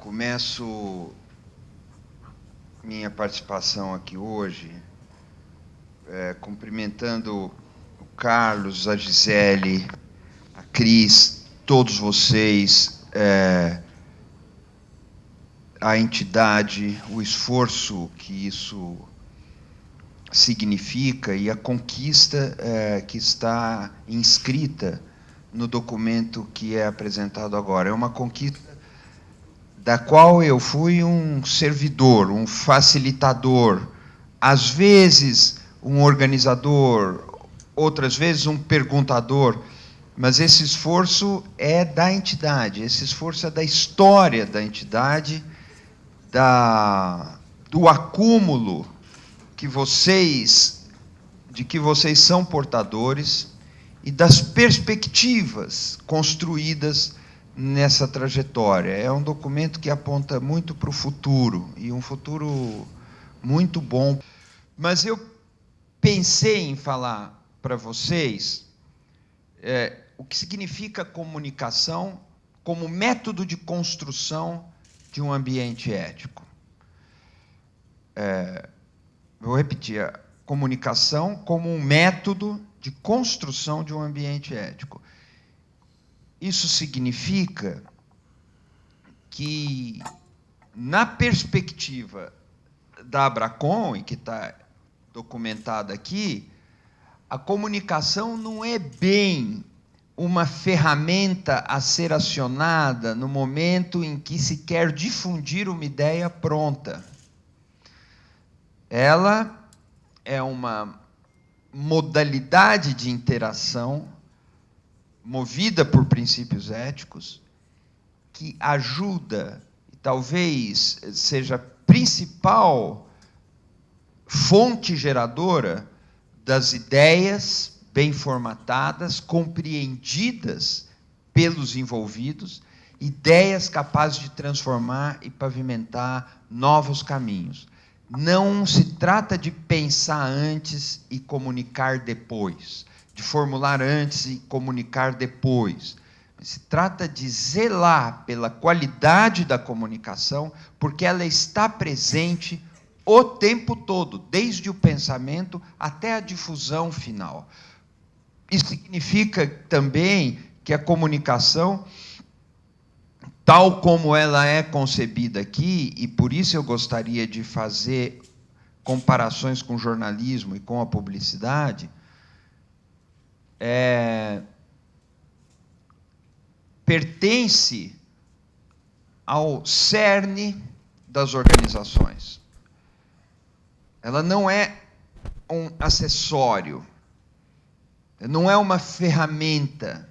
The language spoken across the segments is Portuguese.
Começo minha participação aqui hoje cumprimentando o Carlos, a Gisele, a Cris, todos vocês, a entidade, o esforço que isso significa e a conquista que está inscrita no documento que é apresentado agora. É uma conquista da qual eu fui um servidor, um facilitador, às vezes um organizador, outras vezes um perguntador, mas esse esforço é da entidade, esse esforço é da história da entidade, do acúmulo de que vocês são portadores e das perspectivas construídas nessa trajetória. É um documento que aponta muito para o futuro, e um futuro muito bom. Mas eu pensei em falar para vocês o que significa comunicação como método de construção de um ambiente ético. Vou repetir, a comunicação como um método de construção de um ambiente ético. Isso significa que, na perspectiva da Abracom, e que está documentada aqui, a comunicação não é bem uma ferramenta a ser acionada no momento em que se quer difundir uma ideia pronta. Ela é uma modalidade de interação movida por princípios éticos, que ajuda, e talvez seja a principal fonte geradora das ideias bem formatadas, compreendidas pelos envolvidos, ideias capazes de transformar e pavimentar novos caminhos. Não se trata de pensar antes e comunicar depois, de formular antes e comunicar depois. Se trata de zelar pela qualidade da comunicação, porque ela está presente o tempo todo, desde o pensamento até a difusão final. Isso significa também que a comunicação, tal como ela é concebida aqui, e por isso eu gostaria de fazer comparações com o jornalismo e com a publicidade, pertence ao cerne das organizações. Ela não é um acessório, não é uma ferramenta,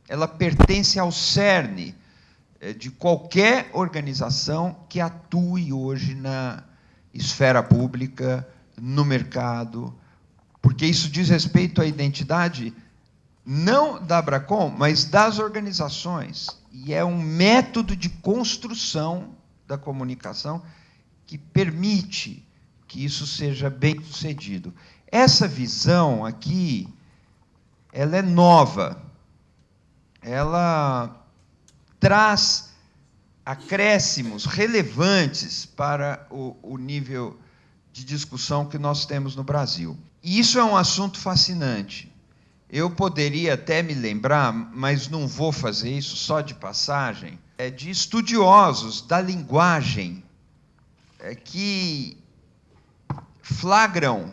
ela pertence ao cerne de qualquer organização que atue hoje na esfera pública, no mercado, porque isso diz respeito à identidade não da Abracom, mas das organizações, e é um método de construção da comunicação que permite que isso seja bem sucedido. Essa visão aqui, ela é nova, ela traz acréscimos relevantes para o nível de discussão que nós temos no Brasil. E isso é um assunto fascinante. Eu poderia até me lembrar, mas não vou fazer isso só de passagem, de estudiosos da linguagem que flagram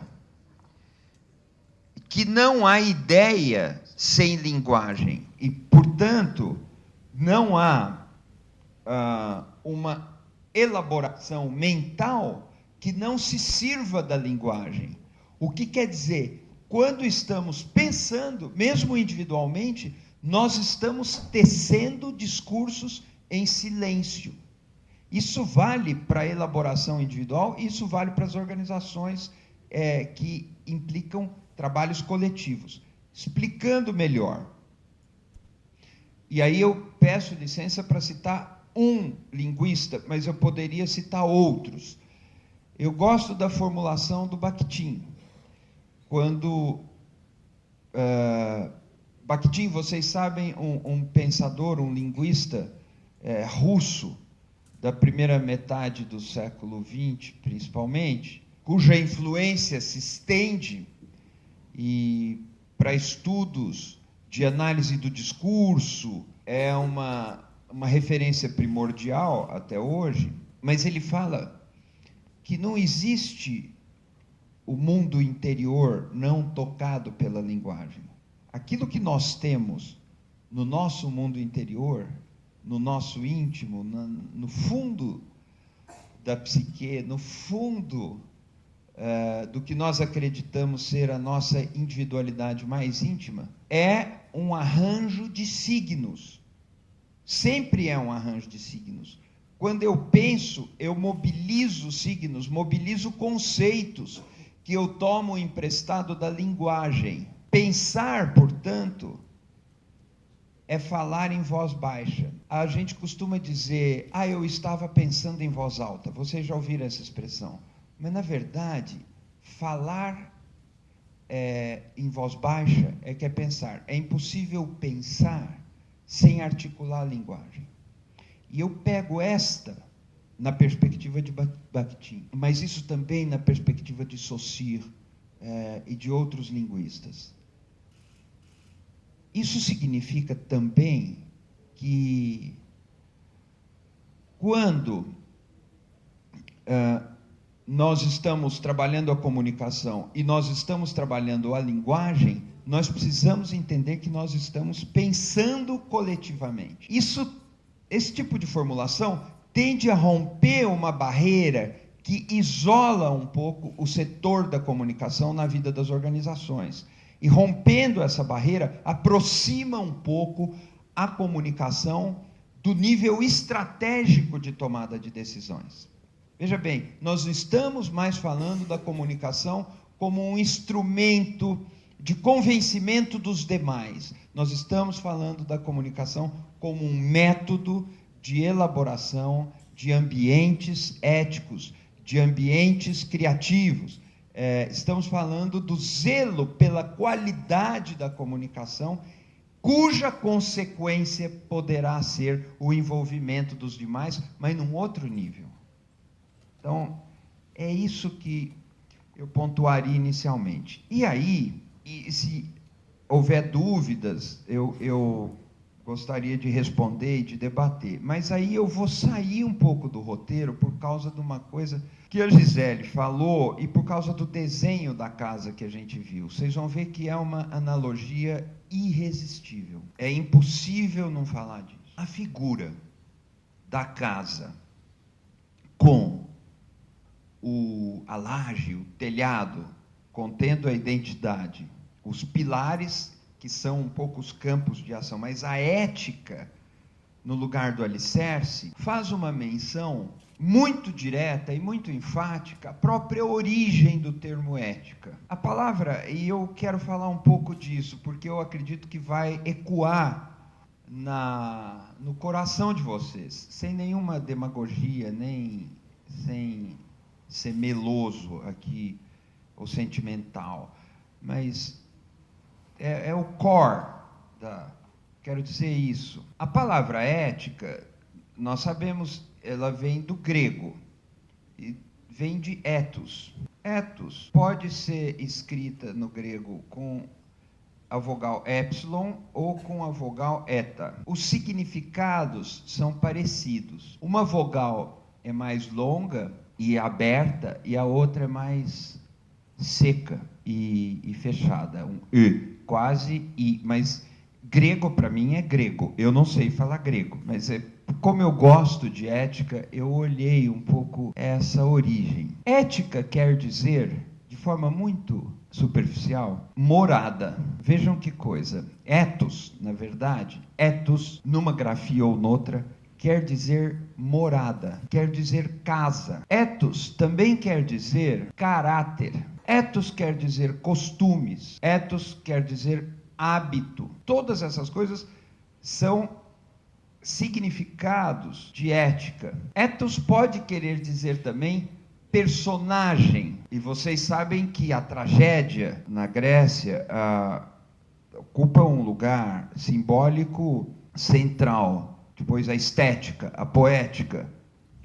que não há ideia sem linguagem e, portanto, não há uma elaboração mental que não se sirva da linguagem. O que quer dizer? Quando estamos pensando, mesmo individualmente, nós estamos tecendo discursos em silêncio. Isso vale para a elaboração individual, isso vale para as organizações que implicam trabalhos coletivos. Explicando melhor. E aí eu peço licença para citar um linguista, mas eu poderia citar outros. Eu gosto da formulação do Bakhtin. Quando Bakhtin, vocês sabem, um pensador, um linguista russo, da primeira metade do século XX, principalmente, cuja influência se estende e para estudos de análise do discurso é uma referência primordial até hoje, mas ele fala que não existe o mundo interior não tocado pela linguagem. Aquilo que nós temos no nosso mundo interior, no nosso íntimo, no fundo da psique, no fundo do que nós acreditamos ser a nossa individualidade mais íntima, é um arranjo de signos. Sempre é um arranjo de signos. Quando eu penso, eu mobilizo signos, mobilizo conceitos que eu tomo emprestado da linguagem. Pensar, portanto, é falar em voz baixa. A gente costuma dizer, eu estava pensando em voz alta. Vocês já ouviram essa expressão? Mas, na verdade, falar em voz baixa é que é pensar. É impossível pensar sem articular a linguagem. E eu pego esta na perspectiva de Bakhtin, mas isso também na perspectiva de Saussure e de outros linguistas. Isso significa também que quando nós estamos trabalhando a comunicação e nós estamos trabalhando a linguagem, nós precisamos entender que nós estamos pensando coletivamente. Esse tipo de formulação tende a romper uma barreira que isola um pouco o setor da comunicação na vida das organizações. E rompendo essa barreira, aproxima um pouco a comunicação do nível estratégico de tomada de decisões. Veja bem, nós não estamos mais falando da comunicação como um instrumento de convencimento dos demais. Nós estamos falando da comunicação como um método de elaboração de ambientes éticos, de ambientes criativos. Estamos falando do zelo pela qualidade da comunicação, cuja consequência poderá ser o envolvimento dos demais, mas num outro nível. Então, é isso que eu pontuaria inicialmente. E aí, se houver dúvidas, eu gostaria de responder e de debater. Mas aí eu vou sair um pouco do roteiro por causa de uma coisa que a Gisele falou e por causa do desenho da casa que a gente viu. Vocês vão ver que é uma analogia irresistível. É impossível não falar disso. A figura da casa com a laje, o telhado, contendo a identidade, os pilares, que são um pouco os campos de ação, mas a ética, no lugar do alicerce, faz uma menção muito direta e muito enfática à própria origem do termo ética. A palavra, e eu quero falar um pouco disso, porque eu acredito que vai ecoar no coração de vocês, sem nenhuma demagogia, nem sem ser meloso aqui, ou sentimental, mas é o core quero dizer isso. A palavra ética, nós sabemos, ela vem do grego, e vem de ethos. Ethos pode ser escrita no grego com a vogal epsilon ou com a vogal eta. Os significados são parecidos. Uma vogal é mais longa e aberta, e a outra é mais seca e fechada, um e, quase i, mas grego para mim é grego, eu não sei falar grego, mas como eu gosto de ética, eu olhei um pouco essa origem. Ética quer dizer, de forma muito superficial, morada. Vejam que coisa, ethos, na verdade, ethos, numa grafia ou noutra, quer dizer morada, quer dizer casa. Ethos também quer dizer caráter. Ethos quer dizer costumes. Ethos quer dizer hábito. Todas essas coisas são significados de ética. Ethos pode querer dizer também personagem. E vocês sabem que a tragédia na Grécia ocupa um lugar simbólico central. Depois a estética, a poética,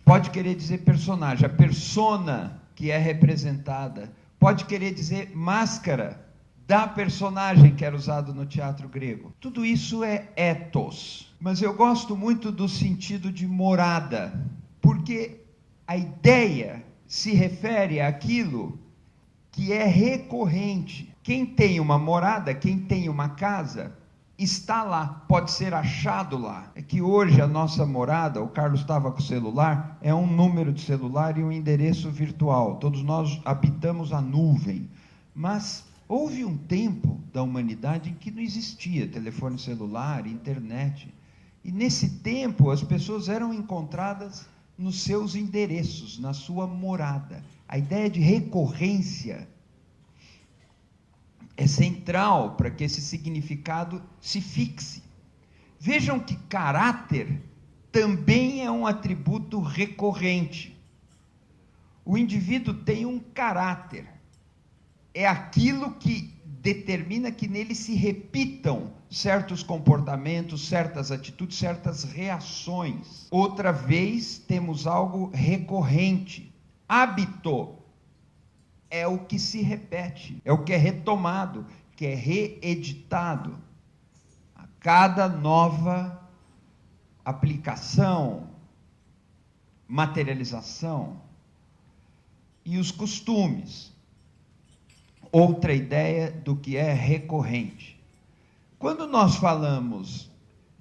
pode querer dizer personagem, a persona que é representada, pode querer dizer máscara da personagem que era usado no teatro grego. Tudo isso é ethos. Mas eu gosto muito do sentido de morada, porque a ideia se refere àquilo que é recorrente. Quem tem uma morada, quem tem uma casa, está lá, pode ser achado lá. É que hoje a nossa morada, o Carlos estava com o celular, é um número de celular e um endereço virtual. Todos nós habitamos a nuvem. Mas houve um tempo da humanidade em que não existia telefone celular, internet. E nesse tempo as pessoas eram encontradas nos seus endereços, na sua morada. A ideia de recorrência é central para que esse significado se fixe. Vejam que caráter também é um atributo recorrente. O indivíduo tem um caráter. É aquilo que determina que nele se repitam certos comportamentos, certas atitudes, certas reações. Outra vez, temos algo recorrente. Hábito é o que se repete, é o que é retomado, que é reeditado. A cada nova aplicação, materialização. E os costumes. Outra ideia do que é recorrente. Quando nós falamos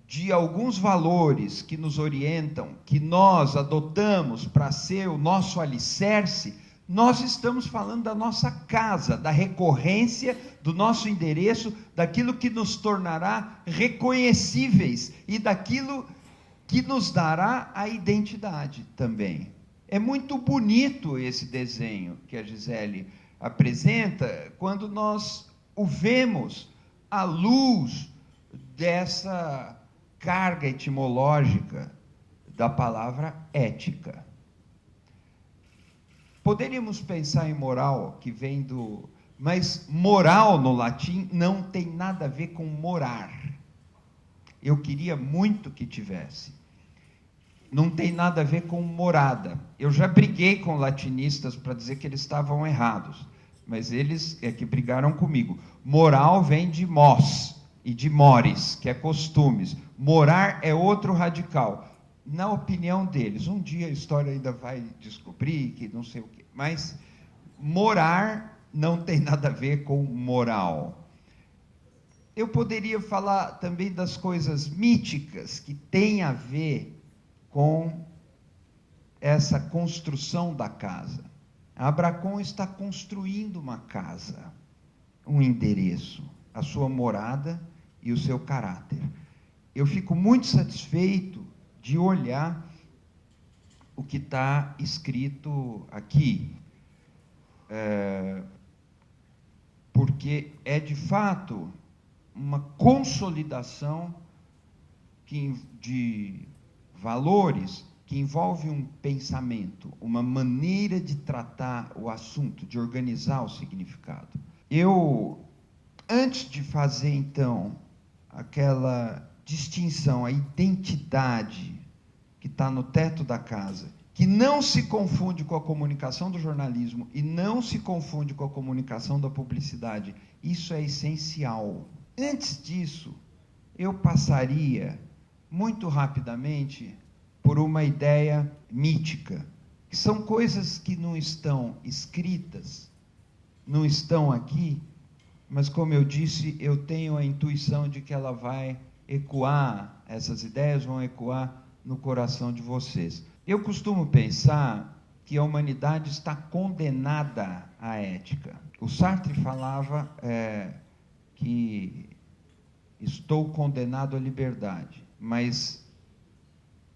de alguns valores que nos orientam, que nós adotamos para ser o nosso alicerce, nós estamos falando da nossa casa, da recorrência do nosso endereço, daquilo que nos tornará reconhecíveis e daquilo que nos dará a identidade também. É muito bonito esse desenho que a Gisele apresenta quando nós o vemos à luz dessa carga etimológica da palavra ética. Poderíamos pensar em moral, que vem do... Mas moral no latim não tem nada a ver com morar. Eu queria muito que tivesse. Não tem nada a ver com morada. Eu já briguei com latinistas para dizer que eles estavam errados, mas eles é que brigaram comigo. Moral vem de mos e de mores, que é costumes. Morar é outro radical. Na opinião deles, um dia a história ainda vai descobrir que não sei o quê, mas morar não tem nada a ver com moral. Eu poderia falar também das coisas míticas que têm a ver com essa construção da casa. A Abracon está construindo uma casa, um endereço, a sua morada e o seu caráter. Eu fico muito satisfeito de olhar o que está escrito aqui, porque é de fato uma consolidação de valores que envolve um pensamento, uma maneira de tratar o assunto, de organizar o significado. Eu, antes de fazer então aquela distinção, a identidade que está no teto da casa, que não se confunde com a comunicação do jornalismo e não se confunde com a comunicação da publicidade, isso é essencial. Antes disso, eu passaria muito rapidamente por uma ideia mítica, que são coisas que não estão escritas, não estão aqui, mas como eu disse, eu tenho a intuição de que ela vai ecoar, essas ideias vão ecoar no coração de vocês. Eu costumo pensar que a humanidade está condenada à ética. O Sartre falava que estou condenado à liberdade, mas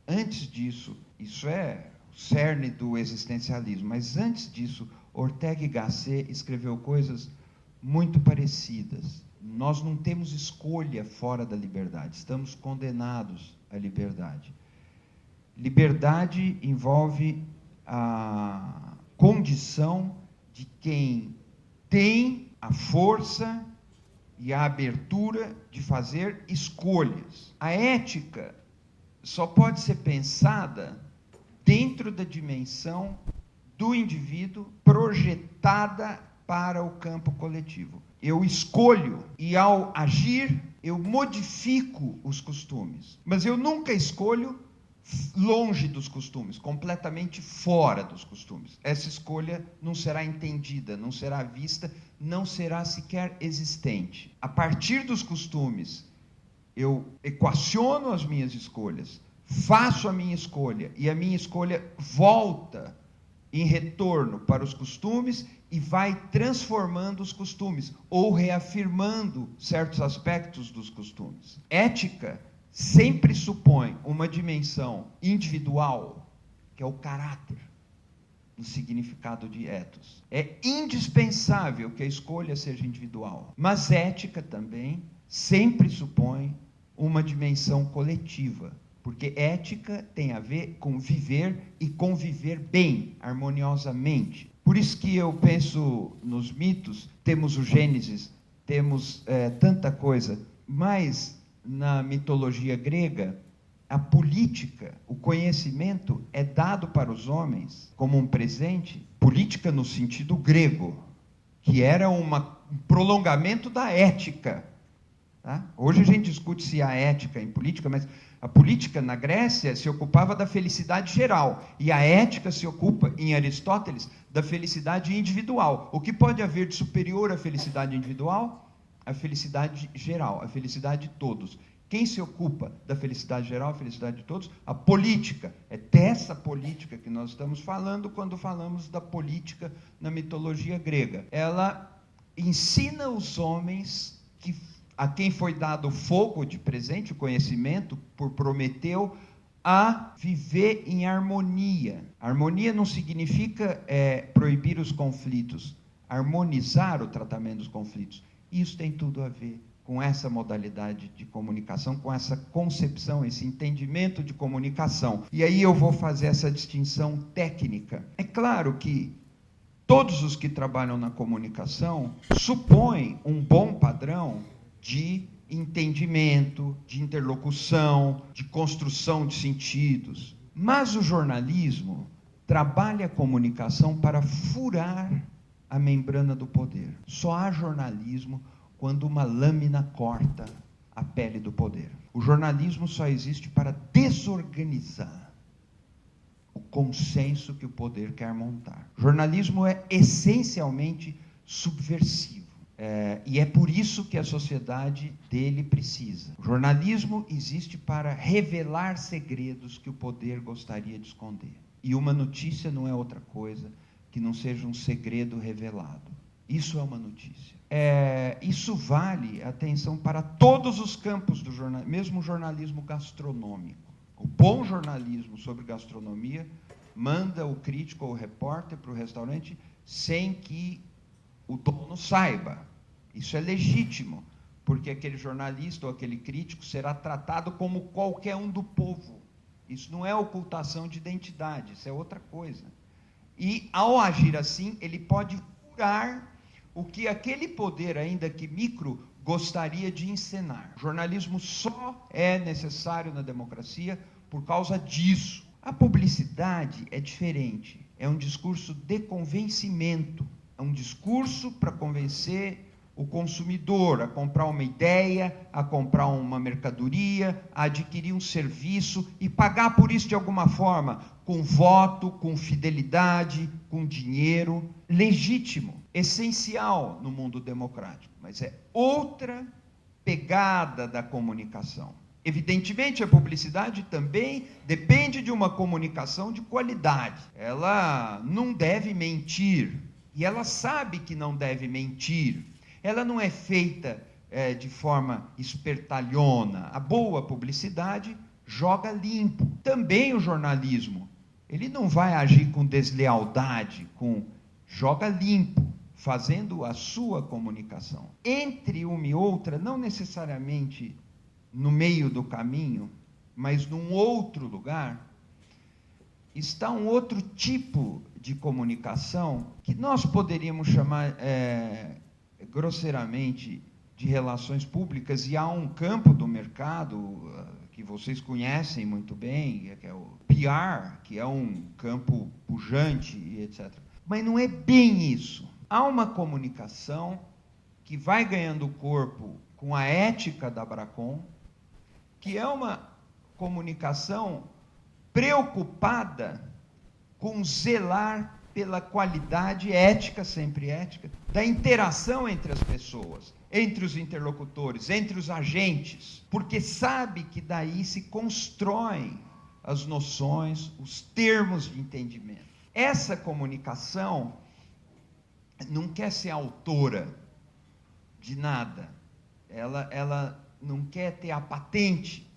antes disso, isso é o cerne do existencialismo, mas antes disso, Ortega y Gasset escreveu coisas muito parecidas. Nós não temos escolha fora da liberdade, estamos condenados à liberdade. Liberdade envolve a condição de quem tem a força e a abertura de fazer escolhas. A ética só pode ser pensada dentro da dimensão do indivíduo projetada para o campo coletivo. Eu escolho e, ao agir, eu modifico os costumes. Mas eu nunca escolho longe dos costumes, completamente fora dos costumes. Essa escolha não será entendida, não será vista, não será sequer existente. A partir dos costumes, eu equaciono as minhas escolhas, faço a minha escolha, e a minha escolha volta em retorno para os costumes e vai transformando os costumes, ou reafirmando certos aspectos dos costumes. Ética sempre supõe uma dimensão individual, que é o caráter, no significado de ethos. É indispensável que a escolha seja individual, mas ética também sempre supõe uma dimensão coletiva, porque ética tem a ver com viver e conviver bem, harmoniosamente. Por isso que eu penso nos mitos, temos o Gênesis, temos tanta coisa, mas na mitologia grega, a política, o conhecimento é dado para os homens como um presente, política no sentido grego, que era um prolongamento da ética. Tá? Hoje a gente discute se há ética em política, mas a política na Grécia se ocupava da felicidade geral, e a ética se ocupa, em Aristóteles, da felicidade individual. O que pode haver de superior à felicidade individual? A felicidade geral, a felicidade de todos. Quem se ocupa da felicidade geral, a felicidade de todos? A política. É dessa política que nós estamos falando quando falamos da política na mitologia grega. Ela ensina os homens a quem foi dado o fogo de presente, o conhecimento, por Prometeu, a viver em harmonia. Harmonia não significa proibir os conflitos, harmonizar o tratamento dos conflitos. Isso tem tudo a ver com essa modalidade de comunicação, com essa concepção, esse entendimento de comunicação. E aí eu vou fazer essa distinção técnica. É claro que todos os que trabalham na comunicação supõem um bom padrão de entendimento, de interlocução, de construção de sentidos. Mas o jornalismo trabalha a comunicação para furar a membrana do poder. Só há jornalismo quando uma lâmina corta a pele do poder. O jornalismo só existe para desorganizar o consenso que o poder quer montar. O jornalismo é essencialmente subversivo. E é por isso que a sociedade dele precisa. O jornalismo existe para revelar segredos que o poder gostaria de esconder. E uma notícia não é outra coisa que não seja um segredo revelado. Isso é uma notícia. Isso vale, atenção, para todos os campos do jornalismo, mesmo o jornalismo gastronômico. O bom jornalismo sobre gastronomia manda o crítico ou o repórter para o restaurante sem que o dono saiba. Isso é legítimo, porque aquele jornalista ou aquele crítico será tratado como qualquer um do povo. Isso não é ocultação de identidade, isso é outra coisa. E, ao agir assim, ele pode curar o que aquele poder, ainda que micro, gostaria de encenar. O jornalismo só é necessário na democracia por causa disso. A publicidade é diferente. É um discurso de convencimento. É um discurso para convencer o consumidor a comprar uma ideia, a comprar uma mercadoria, a adquirir um serviço e pagar por isso de alguma forma, com voto, com fidelidade, com dinheiro, legítimo, essencial no mundo democrático, mas é outra pegada da comunicação. Evidentemente, a publicidade também depende de uma comunicação de qualidade. Ela não deve mentir, e ela sabe que não deve mentir. Ela não é feita de forma espertalhona. A boa publicidade joga limpo. Também o jornalismo, ele não vai agir com deslealdade, joga limpo, fazendo a sua comunicação. Entre uma e outra, não necessariamente no meio do caminho, mas num outro lugar, está um outro tipo de comunicação que nós poderíamos chamar grosseiramente de relações públicas, e há um campo do mercado que vocês conhecem muito bem, que é o PR, que é um campo pujante e etc. Mas não é bem isso. Há uma comunicação que vai ganhando corpo com a ética da Abracom, que é uma comunicação preocupada com zelar pela qualidade ética, sempre ética, da interação entre as pessoas, entre os interlocutores, entre os agentes, porque sabe que daí se constroem as noções, os termos de entendimento. Essa comunicação não quer ser autora de nada, ela não quer ter a patente,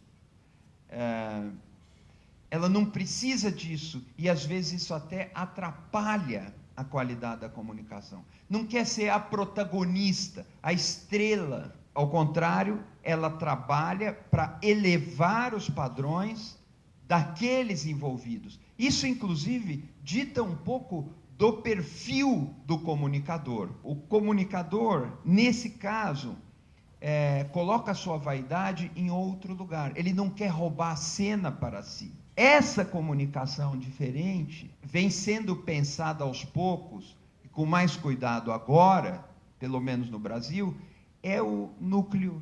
ela não precisa disso, e às vezes isso até atrapalha a qualidade da comunicação. Não quer ser a protagonista, a estrela. Ao contrário, ela trabalha para elevar os padrões daqueles envolvidos. Isso, inclusive, dita um pouco do perfil do comunicador. O comunicador, nesse caso, coloca a sua vaidade em outro lugar. Ele não quer roubar a cena para si. Essa comunicação diferente vem sendo pensada aos poucos, e com mais cuidado agora, pelo menos no Brasil, é o núcleo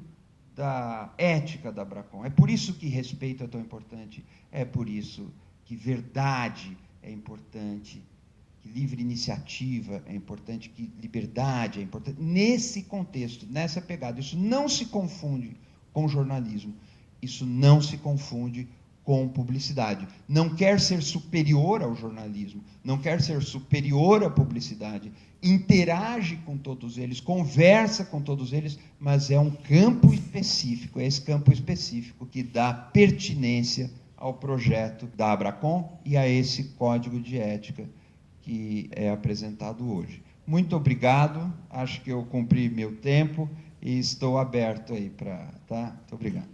da ética da Abracom. É por isso que respeito é tão importante, é por isso que verdade é importante, que livre iniciativa é importante, que liberdade é importante. Nesse contexto, nessa pegada, isso não se confunde com jornalismo, isso não se confunde com publicidade. Não quer ser superior ao jornalismo, não quer ser superior à publicidade, interage com todos eles, conversa com todos eles, mas é um campo específico, é esse campo específico que dá pertinência ao projeto da Abracom e a esse código de ética que é apresentado hoje. Muito obrigado, acho que eu cumpri meu tempo e estou aberto aí para, tá? Muito obrigado.